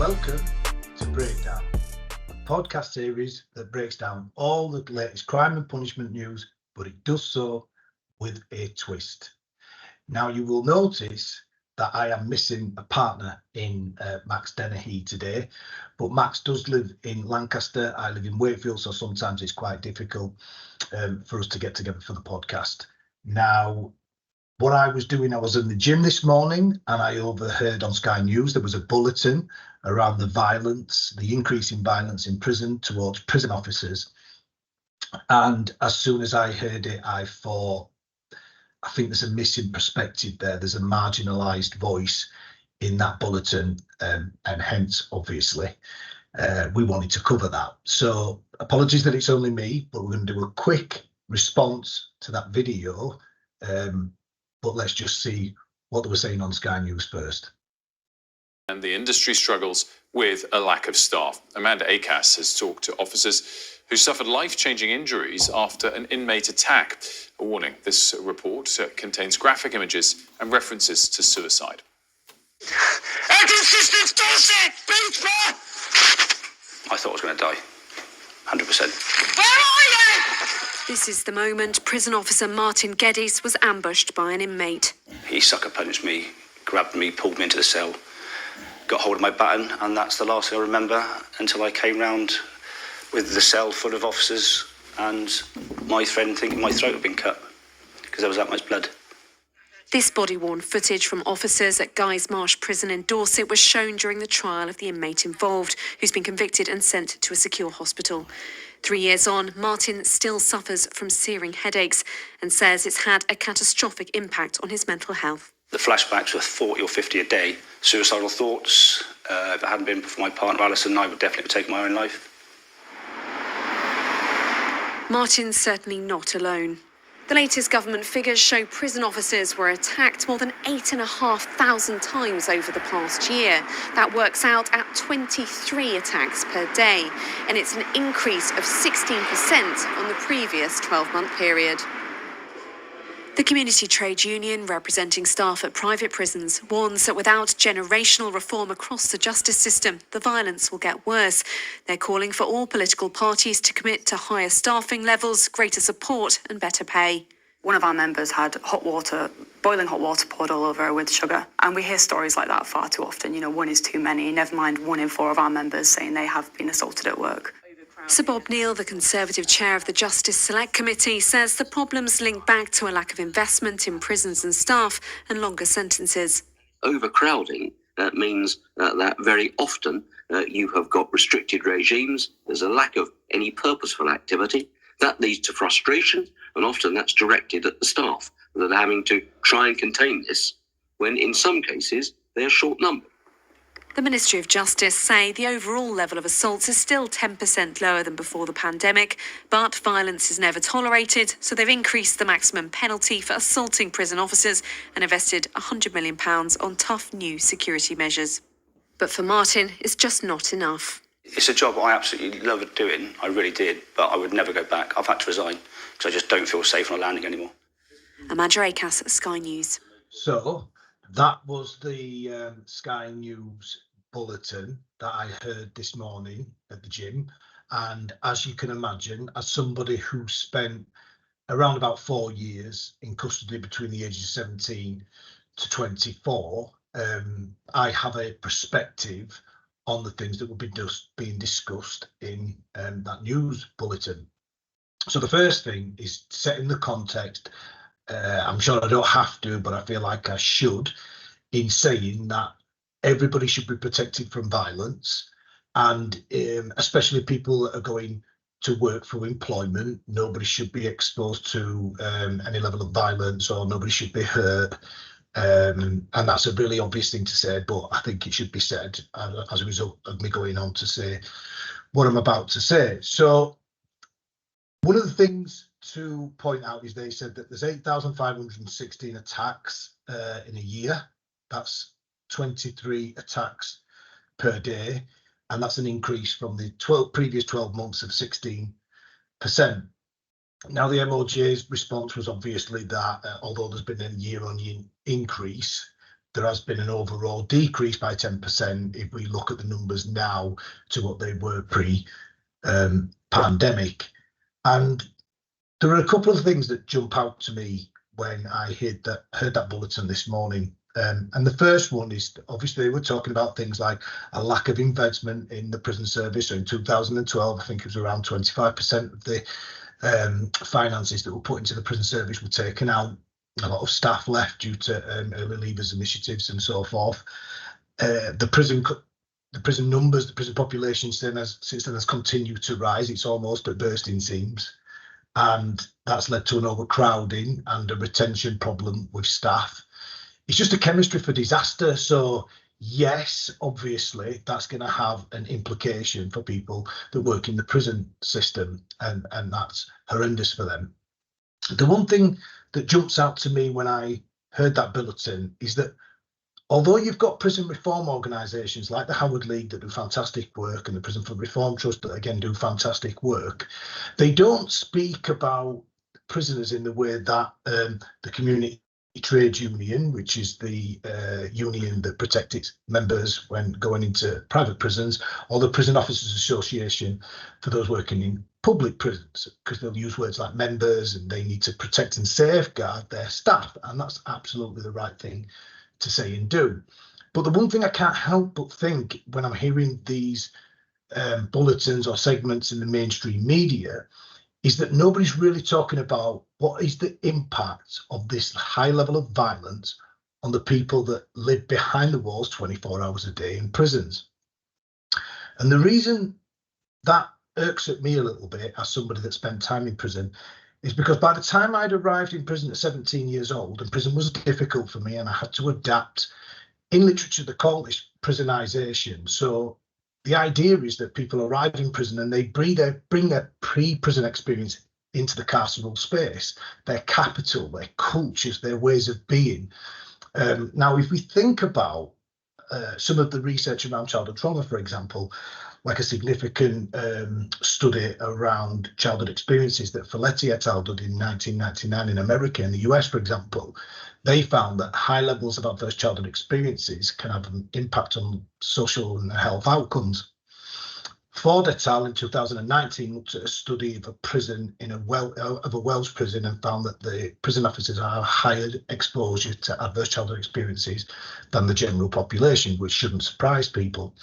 Welcome to Breakdown, a podcast series that breaks down all the latest crime and punishment news, but it does so with a twist. Now, you will notice that I am missing a partner in Max Dennehy today, but Max does live in Lancaster. I live in Wakefield, so sometimes it's quite difficult for us to get together for the podcast. Now, what I was doing, I was in the gym this morning and I overheard on Sky News there was a bulletin around the violence, the increase in violence in prison towards prison officers. And as soon as I heard it, I thought, I think there's a missing perspective there. There's a marginalised voice in that bulletin, and hence, obviously, we wanted to cover that. So apologies that it's only me, but we're going to do a quick response to that video. But let's just see what they were saying on Sky News first. And the industry struggles with a lack of staff. Amanda Acas has talked to officers who suffered life-changing injuries after an inmate attack. A warning, this report contains graphic images and references to suicide. I thought I was going to die, 100%. Where are you? This is the moment prison officer Martin Geddes was ambushed by an inmate. He sucker punched me, grabbed me, pulled me into the cell, got hold of my baton, and that's the last thing I remember until I came round with the cell full of officers and my friend thinking my throat had been cut because there was that much blood. This body-worn footage from officers at Guy's Marsh Prison in Dorset was shown during the trial of the inmate involved, who's been convicted and sent to a secure hospital. 3 years on, Martin still suffers from searing headaches and says it's had a catastrophic impact on his mental health. The flashbacks were 40 or 50 a day. Suicidal thoughts. If it hadn't been for my partner Alison, I would definitely have taken my own life. Martin's certainly not alone. The latest government figures show prison officers were attacked more than 8,500 times over the past year. That works out at 23 attacks per day, and it's an increase of 16% on the previous 12-month period. The Community Trade Union, representing staff at private prisons, warns that without generational reform across the justice system, the violence will get worse. They're calling for all political parties to commit to higher staffing levels, greater support and better pay. One of our members had boiling hot water poured all over her with sugar. And we hear stories like that far too often. You know, one is too many, never mind 1 in 4 of our members saying they have been assaulted at work. Sir Bob Neal, the Conservative chair of the Justice Select Committee, says the problems link back to a lack of investment in prisons and staff and longer sentences. Overcrowding means that very often you have got restricted regimes, there's a lack of any purposeful activity. That leads to frustration, and often that's directed at the staff that are having to try and contain this, when in some cases they're short-numbered. The Ministry of Justice say the overall level of assaults is still 10% lower than before the pandemic, but violence is never tolerated, so they've increased the maximum penalty for assaulting prison officers and invested £100 million on tough new security measures. But for Martin, it's just not enough. It's a job I absolutely loved doing, I really did, but I would never go back. I've had to resign because I just don't feel safe on a landing anymore. Amanda Acas, Sky News. So that was the Sky News bulletin that I heard this morning at the gym. And as you can imagine, as somebody who spent around about 4 years in custody between the ages of 17 to 24, I have a perspective on the things that will be being discussed in that news bulletin. So the first thing is setting the context. I'm sure I don't have to, but I feel like I should, in saying that everybody should be protected from violence, and especially people that are going to work for employment. Nobody should be exposed to any level of violence, or nobody should be hurt. And that's a really obvious thing to say, but I think it should be said as a result of me going on to say what I'm about to say. So one of the things to point out is they said that there's 8,516 attacks in a year. That's 23 attacks per day, and that's an increase from the previous 12 months of 16%. Now, the MOJ's response was obviously that although there's been a year-on-year increase, there has been an overall decrease by 10% if we look at the numbers now to what they were pre-pandemic. And there are a couple of things that jump out to me when I heard that bulletin this morning. And the first one is, obviously, we're talking about things like a lack of investment in the prison service. So in 2012, I think it was around 25% of the finances that were put into the prison service were taken out. A lot of staff left due to early leavers initiatives and so forth. The prison numbers, the prison population since then has continued to rise. It's almost at bursting seams, and that's led to an overcrowding and a retention problem with staff. It's just a chemistry for disaster. So yes, obviously that's going to have an implication for people that work in the prison system, and that's horrendous for them. The one thing that jumps out to me when I heard that bulletin is that although you've got prison reform organisations like the Howard League that do fantastic work, and the Prison for Reform Trust that again do fantastic work, they don't speak about prisoners in the way that the Community Trade Union, which is the union that protects its members when going into private prisons, or the Prison Officers Association for those working in public prisons, because they'll use words like members and they need to protect and safeguard their staff, and that's absolutely the right thing to say and do. But the one thing I can't help but think when I'm hearing these bulletins or segments in the mainstream media is that nobody's really talking about what is the impact of this high level of violence on the people that live behind the walls 24 hours a day in prisons. And the reason that irks at me a little bit as somebody that spent time in prison is because by the time I'd arrived in prison at 17 years old, and prison was difficult for me and I had to adapt. In literature, they call this prisonization. So the idea is that people arrive in prison and they bring their pre-prison experience into the carceral space, their capital, their cultures, their ways of being. Now, if we think about some of the research around childhood trauma, for example, like a significant study around childhood experiences that Felitti et al. Did in 1999 in America, in the US, for example, they found that high levels of adverse childhood experiences can have an impact on social and health outcomes. Ford et al. In 2019 looked at a study of a prison in a Welsh prison and found that the prison officers have higher exposure to adverse childhood experiences than the general population, which shouldn't surprise people.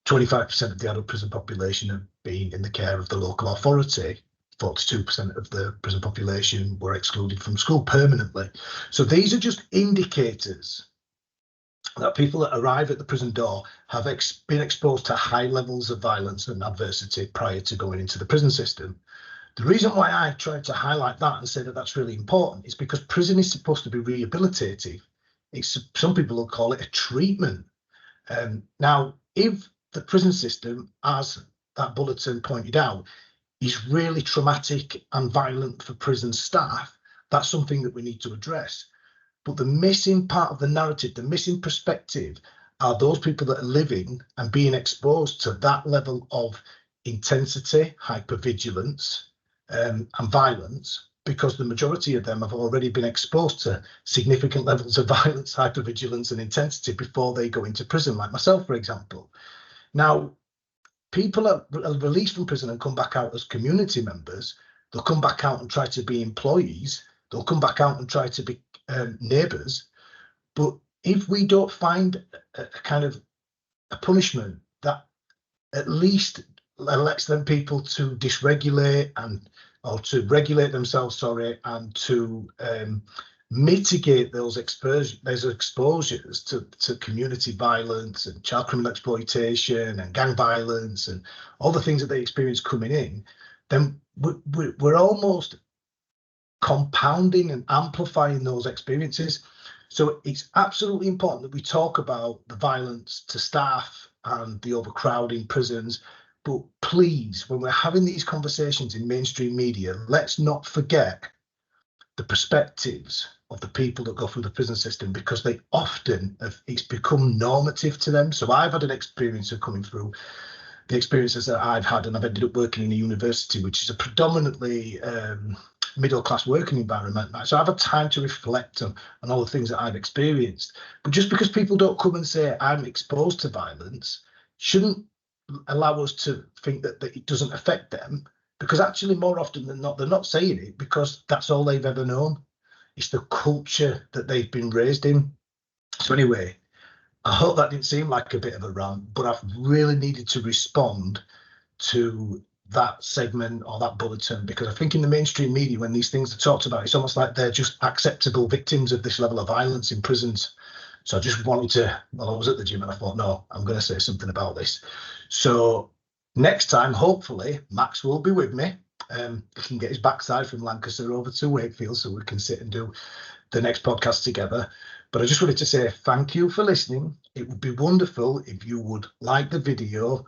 25% of the adult prison population have been in the care of the local authority. 42% of the prison population were excluded from school permanently. So these are just indicators that people that arrive at the prison door have been exposed to high levels of violence and adversity prior to going into the prison system. The reason why I tried to highlight that and say that that's really important is because prison is supposed to be rehabilitative. Some people will call it a treatment. Now, if the prison system, as that bulletin pointed out, is really traumatic and violent for prison staff, that's something that we need to address. But the missing part of the narrative, the missing perspective, are those people that are living and being exposed to that level of intensity, hypervigilance, and violence, because the majority of them have already been exposed to significant levels of violence, hypervigilance, and intensity before they go into prison, like myself, for example. Now, people are released from prison and come back out as community members. They'll come back out and try to be employees. They'll come back out and try to be neighbours. But if we don't find a kind of a punishment that at least lets them people to dysregulate or to regulate themselves, and to mitigate those exposures to community violence and child criminal exploitation and gang violence and all the things that they experience coming in, then we're almost compounding and amplifying those experiences. So it's absolutely important that we talk about the violence to staff and the overcrowding prisons. But please, when we're having these conversations in mainstream media, let's not forget the perspectives of the people that go through the prison system, because they often it's become normative to them. So I've had an experience of coming through the experiences that I've had, and I've ended up working in a university which is a predominantly middle-class working environment, right? So I've had time to reflect on all the things that I've experienced. But just because people don't come and say I'm exposed to violence shouldn't allow us to think that it doesn't affect them, because actually more often than not, they're not saying it because that's all they've ever known. It's the culture that they've been raised in. So anyway, I hope that didn't seem like a bit of a rant, but I've really needed to respond to that segment or that bulletin, because I think in the mainstream media, when these things are talked about, it's almost like they're just acceptable victims of this level of violence in prisons. So I just wanted to, well, I was at the gym and I thought, no, I'm going to say something about this. So next time, hopefully, Max will be with me. He can get his backside from Lancaster over to Wakefield so we can sit and do the next podcast together. But I just wanted to say thank you for listening. It would be wonderful if you would like the video,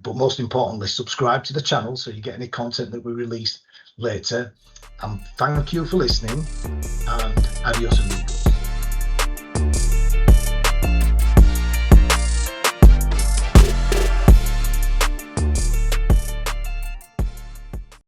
but most importantly, subscribe to the channel so you get any content that we release later. And thank you for listening, and adios amigos.